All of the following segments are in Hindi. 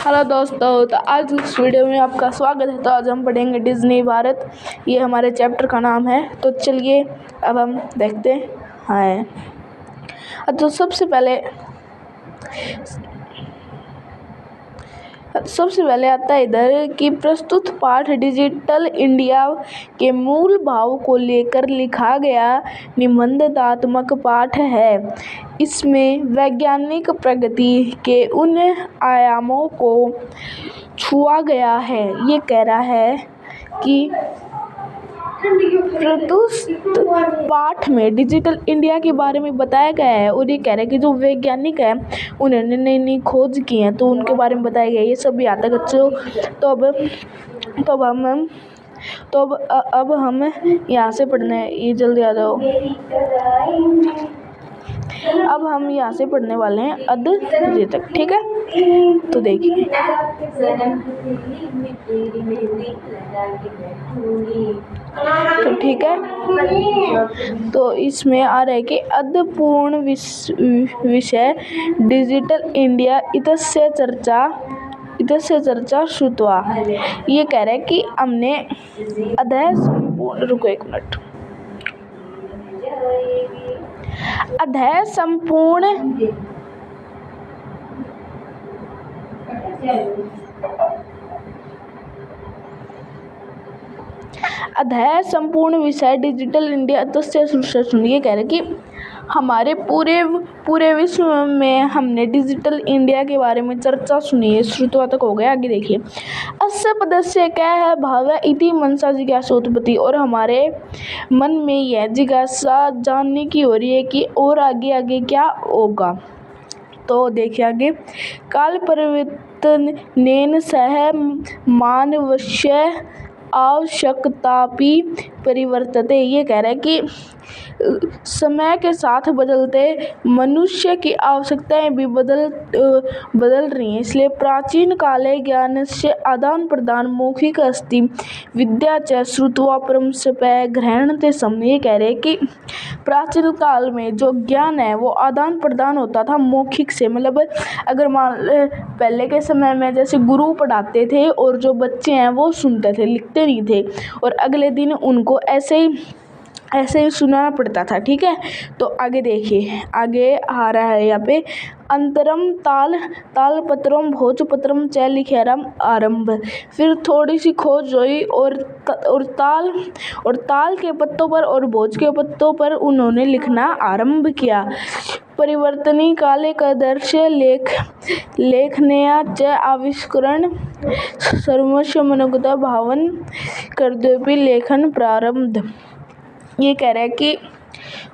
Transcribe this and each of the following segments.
हेलो दोस्तों, तो आज इस वीडियो में आपका स्वागत है। तो आज हम पढ़ेंगे डिज्नी भारत। ये हमारे चैप्टर का नाम है। तो चलिए अब हम देखते हैं। तो सबसे पहले आता है इधर कि प्रस्तुत पाठ डिजिटल इंडिया के मूल भाव को लेकर लिखा गया निबंधात्मक पाठ है। इसमें वैज्ञानिक प्रगति के उन आयामों को छुआ गया है। ये कह रहा है कि प्रस्तुत पाठ में डिजिटल इंडिया के बारे में बताया गया है और ये कह रहा है कि जो वैज्ञानिक है उन्होंने नई नई खोज की है तो उनके बारे में बताया गया है। ये सब भी आता है बच्चों। अब हम यहाँ से पढ़ने, ये जल्दी आ जाओ। अब हम यहाँ से पढ़ने वाले हैं अध ये तक, ठीक है। तो देखिए, तो ठीक है। तो इसमें आ रहा है कि अध्यपूर्ण विषय डिजिटल इंडिया इतस्य चर्चा श्रुत्वा। ये कह रहा है कि हमने अध्याय संपूर्ण, रुको एक मिनट, अध्याय संपूर्ण विषय डिजिटल इंडिया तस्य सुन। ये कह रहे कि हमारे पूरे विश्व में हमने डिजिटल इंडिया के बारे में चर्चा सुनी है। श्रुतवा तक हो गया, आगे देखिए। अस्य पदस्य क्या है भाव इति मनसा जिज्ञासोत्पत्ति। और हमारे मन में यह जिज्ञासा जानने की हो रही है कि और आगे क्या होगा। तो देखिए आगे, काल परिवर्तनेन सह मानवस्य आवश्यकतापि परिवर्तते। ये कह रहा है कि समय के साथ बदलते मनुष्य की आवश्यकताएं भी बदल रही हैं। इसलिए प्राचीन काले ज्ञान से आदान प्रदान मौखिक अस्ति विद्या च श्रुत्वा परमस्पै ग्रहणते समय। ये कह रहे हैं कि प्राचीन काल में जो ज्ञान है वो आदान प्रदान होता था मौखिक से। मतलब अगर पहले के समय में जैसे गुरु पढ़ाते थे और जो बच्चे हैं वो सुनते थे, लिखते नहीं थे, और अगले दिन उनको ऐसे ही सुनाना पड़ता था, ठीक है। तो आगे देखिए, आगे आ रहा है यहाँ पे, अंतरम ताल पत्रम भोज पत्रम च लिखेरम आरंभ। फिर थोड़ी सी खोज हुई और ताल के पत्तों पर और भोज के पत्तों पर उन्होंने लिखना आरंभ किया। परिवर्तनी काले कदर्श लेखनया च आविष्करण सर्वस्व मनोगत भावन कर्तव्य लेखन प्रारंभ। ये कह रहा है कि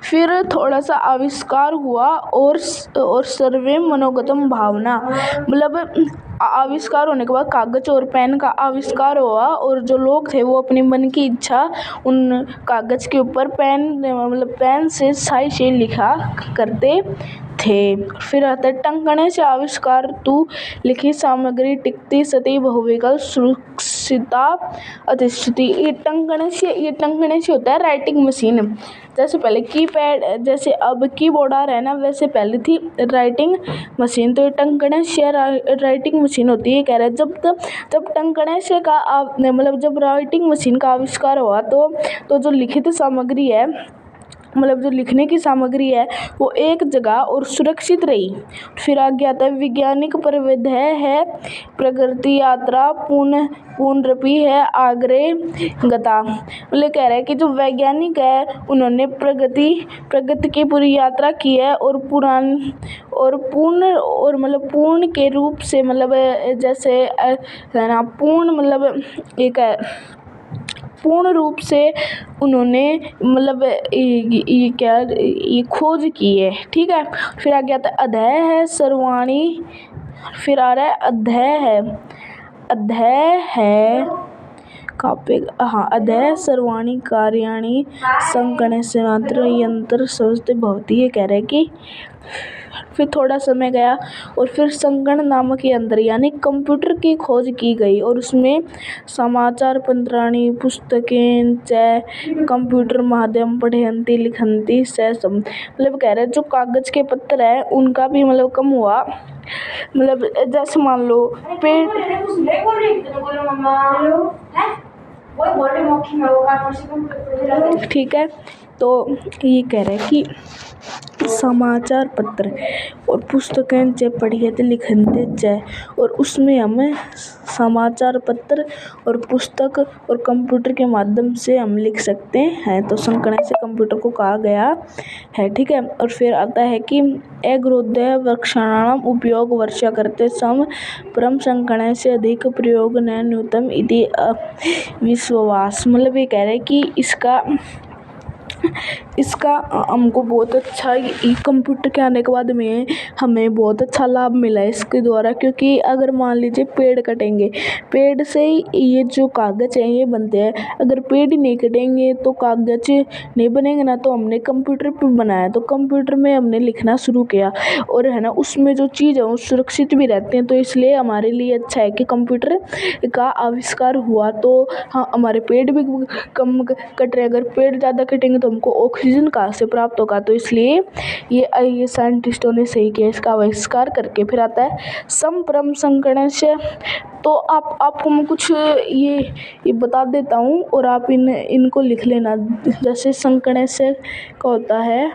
फिर थोड़ा सा आविष्कार हुआ और सर्वे मनोगतम भावना, मतलब आविष्कार होने के बाद कागज और पेन का आविष्कार हुआ और जो लोग थे वो अपनी मन की इच्छा उन कागज के ऊपर पेन से स्याही से लिखा करते थे। फिर आता है टंकणे से आविष्कार तू लिखी सामग्री टिकती सती बहुविकल्प सुरक्षिता अधिष्ठिति। ये टंकणे से होता है राइटिंग मशीन। जैसे पहले कीपैड, जैसे अब कीबोर्ड आ रहा है ना, वैसे पहले थी राइटिंग मशीन। तो ये टंकणे से राइटिंग मशीन होती है। कह रहे हैं जब टंकणे से का मतलब जब राइटिंग मशीन का आविष्कार हुआ तो जो लिखित सामग्री है, मतलब जो लिखने की सामग्री है वो एक जगह और सुरक्षित रही। फिर आगे आता है वैज्ञानिक प्रविधि है प्रगति यात्रा पुनरपि है आग्रे गता। मतलब कह रहा है कि जो वैज्ञानिक है उन्होंने प्रगति की पूरी यात्रा की है और पूर्ण के रूप से, मतलब जैसे है ना, पूर्ण रूप से उन्होंने मतलब ये खोज की है, ठीक है। फिर आगे आता है अध्याय है सर्वाणी। फिर आ रहा है अध्याय सर्वाणी कार्याणि संकणे से मात्र यंत्र समझते भवती। ये कह रहे हैं कि फिर थोड़ा समय गया और फिर संगणक नामक यंत्र यानी कंप्यूटर की खोज की गई और उसमें समाचार पत्राणि पुस्तकें च कंप्यूटर माध्यम पढ़ंती लिखंती से सब मतलब कह रहे जो कागज के पत्र है उनका भी मतलब कम हुआ। मतलब जैसे मान लो पेड़ ठीक है। तो ये कह रहे हैं कि समाचार पत्र और पुस्तकें च पढ़ते लिखते च और उसमें हमें समाचार पत्र और पुस्तक और कंप्यूटर के माध्यम से हम लिख सकते हैं। तो संगणक से कंप्यूटर को कहा गया है। ठीक है। और फिर आता है कि अग्रोदय वृक्षाणाम उपयोग वर्षा करते सम परम संगणक से अधिक प्रयोग न न्यूनतम इति विश्वास। मतलब ये कह रहे हैं कि इसका हमको बहुत अच्छा ये कंप्यूटर के आने के बाद में हमें बहुत अच्छा लाभ मिला है इसके द्वारा। क्योंकि अगर मान लीजिए पेड़ कटेंगे, पेड़ से ये जो कागज है ये बनते हैं। अगर पेड़ ही नहीं कटेंगे तो कागज नहीं बनेंगे ना। तो हमने कंप्यूटर पे बनाया, तो कंप्यूटर में हमने लिखना शुरू किया और है ना उसमें जो चीज़ है वो सुरक्षित भी रहते हैं। तो इसलिए हमारे लिए अच्छा है कि कंप्यूटर का आविष्कार हुआ। तो हाँ, हमारे पेड़ भी कम कट रहे। अगर पेड़ ज़्यादा कटेंगे तो हमको ऑक्सीजन कहाँ से प्राप्त होगा। तो इसलिए ये साइंटिस्टों ने सही किया इसका आविष्कार करके। फिर आता है समपरम संगणक। तो आपको मैं कुछ ये बता देता हूँ और आप इनको लिख लेना। जैसे संगणक से क्या होता है,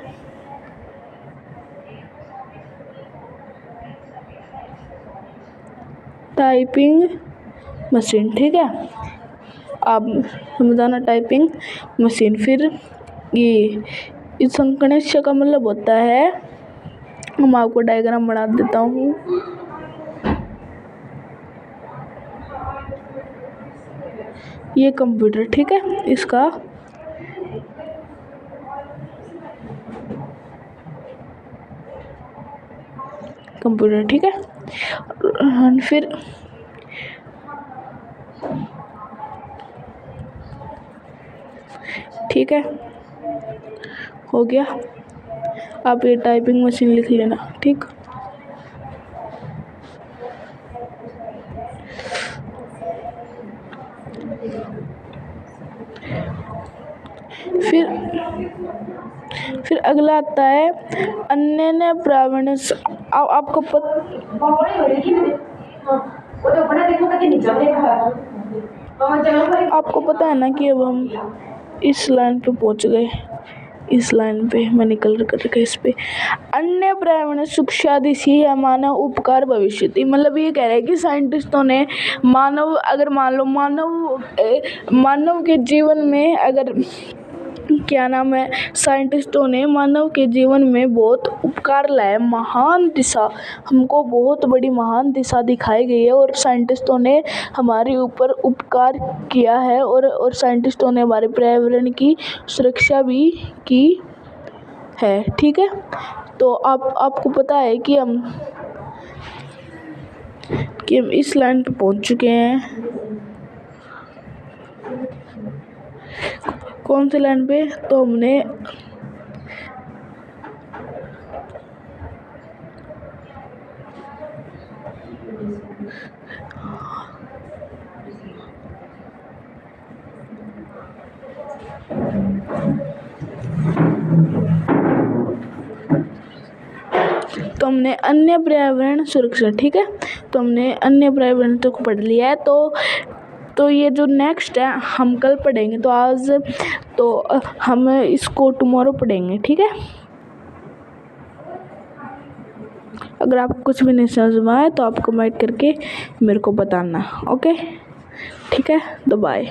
टाइपिंग मशीन। ठीक है, आप समझाना टाइपिंग मशीन। फिर ये इस संगणक का मतलब होता है, मैं आपको डायग्राम बना देता हूँ। ये कंप्यूटर, ठीक है, इसका कंप्यूटर, ठीक है। फिर ठीक है, हो गया। आप ये टाइपिंग मशीन लिख लेना। ठीक, फिर अगला आता है अन्य प्रावण। आपको पता है ना कि अब हम इस लाइन पे पहुंच गए। इस लाइन पे मैं निकल कर इस पे अन्य पर्यावरण शिक्षा दिशी या मानव उपकार भविष्य। मतलब ये कह रहे हैं कि साइंटिस्टों ने मानव, अगर मान लो मानव के जीवन में, अगर क्या नाम है, साइंटिस्टों ने मानव के जीवन में बहुत उपकार लाया, महान दिशा, हमको बहुत बड़ी महान दिशा दिखाई गई है और साइंटिस्टों ने हमारे ऊपर उपकार किया है और साइंटिस्टों ने हमारे पर्यावरण की सुरक्षा भी की है। ठीक है। तो आपको पता है कि हम इस लाइन पे पहुंच चुके हैं। कौन सी लाइन पे? तो हमने अन्य पर्यावरण सुरक्षा, ठीक है, तो हमने अन्य पर्यावरण तक पढ़ लिया है। तो ये जो नेक्स्ट है हम कल पढ़ेंगे। तो आज तो हम इसको टुमारो पढ़ेंगे। ठीक है। अगर आप कुछ भी नहीं समझ में आए तो आप कमेंट करके मेरे को बताना। ओके, ठीक है, तो बाय।